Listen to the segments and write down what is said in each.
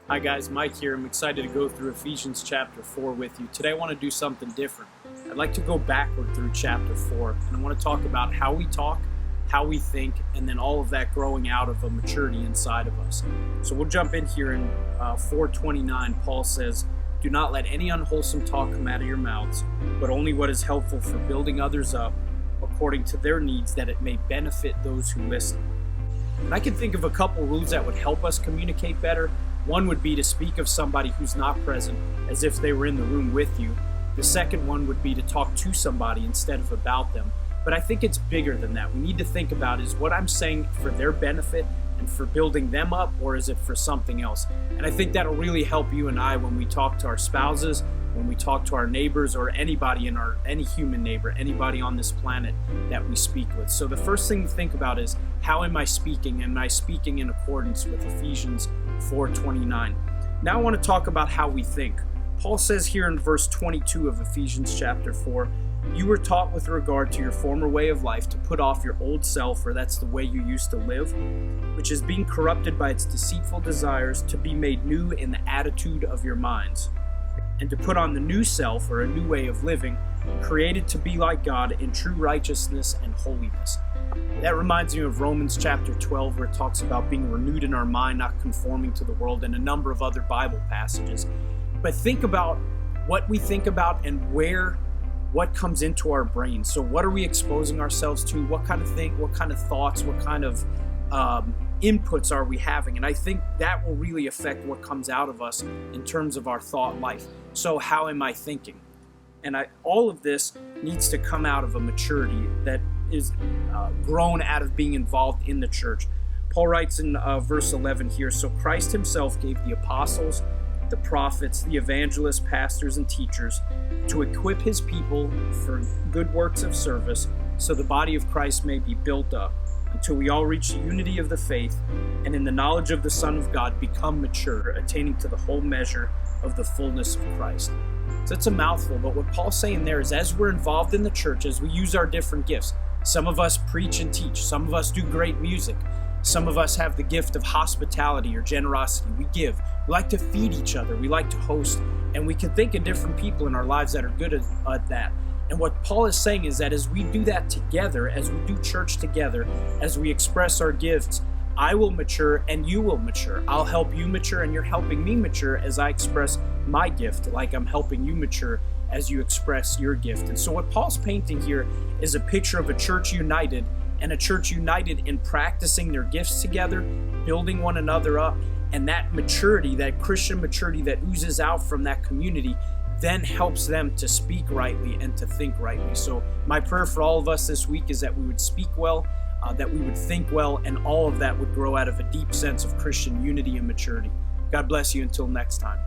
Hi guys, Mike here. I'm excited to go through Ephesians chapter 4 with you. Today I want to do something different. I'd like to go backward through chapter 4, and I want to talk about how we talk, how we think, and then all of that growing out of a maturity inside of us. So we'll jump in here in 4:29. Paul says, "Do not let any unwholesome talk come out of your mouths, but only what is helpful for building others up according to their needs, that it may benefit those who listen." And I can think of a couple rules that would help us communicate better. One would be to speak of somebody who's not present as if they were in the room with you. The second one would be to talk to somebody instead of about them. But I think it's bigger than that. We need to think about, is what I'm saying for their benefit and for building them up, or is it for something else? And I think that'll really help you and I when we talk to our spouses, when we talk to our neighbors, or anybody in any human neighbor, anybody on this planet that we speak with. So the first thing to think about is, how am I speaking? Am I speaking in accordance with Ephesians 4:29? Now I want to talk about how we think. Paul says here in verse 22 of Ephesians chapter 4, "You were taught with regard to your former way of life to put off your old self," or that's the way you used to live, "which is being corrupted by its deceitful desires, to be made new in the attitude of your minds, and to put on the new self," or a new way of living, "created to be like God in true righteousness and holiness." That reminds me of Romans chapter 12, where it talks about being renewed in our mind, not conforming to the world, and a number of other Bible passages. But think about what we think about and what comes into our brain. So what are we exposing ourselves to? What kind of thoughts, what kind of inputs are we having? And I think that will really affect what comes out of us in terms of our thought life. So how am I thinking? And all of this needs to come out of a maturity that is grown out of being involved in the church. Paul writes in verse 11 here, "So Christ himself gave the apostles, the prophets, the evangelists, pastors, and teachers to equip his people for good works of service, so the body of Christ may be built up, until we all reach the unity of the faith, and in the knowledge of the Son of God become mature, attaining to the whole measure of the fullness of Christ." So it's a mouthful, but what Paul's saying there is, as we're involved in the church, as we use our different gifts, some of us preach and teach, some of us do great music, some of us have the gift of hospitality or generosity. We give. We like to feed each other. We like to host. And we can think of different people in our lives that are good at that. And what Paul is saying is that as we do that together, as we do church together, as we express our gifts, I will mature and you will mature. I'll help you mature and you're helping me mature as I express my gift, like I'm helping you mature as you express your gift. And so what Paul's painting here is a picture of a church united, and a church united in practicing their gifts together, building one another up, and that maturity, that Christian maturity that oozes out from that community, then helps them to speak rightly and to think rightly. So my prayer for all of us this week is that we would speak well, that we would think well, and all of that would grow out of a deep sense of Christian unity and maturity. God bless you until next time.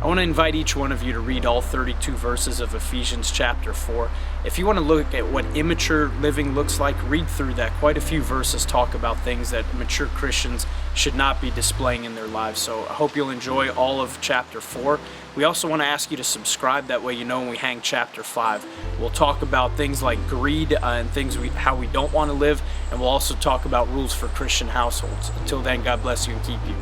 I want to invite each one of you to read all 32 verses of Ephesians chapter 4. If you want to look at what immature living looks like, read through that. Quite a few verses talk about things that mature Christians should not be displaying in their lives. So I hope you'll enjoy all of chapter 4. We also want to ask you to subscribe. That way you know when we hang chapter 5. We'll talk about things like greed and how we don't want to live. And we'll also talk about rules for Christian households. Until then, God bless you and keep you.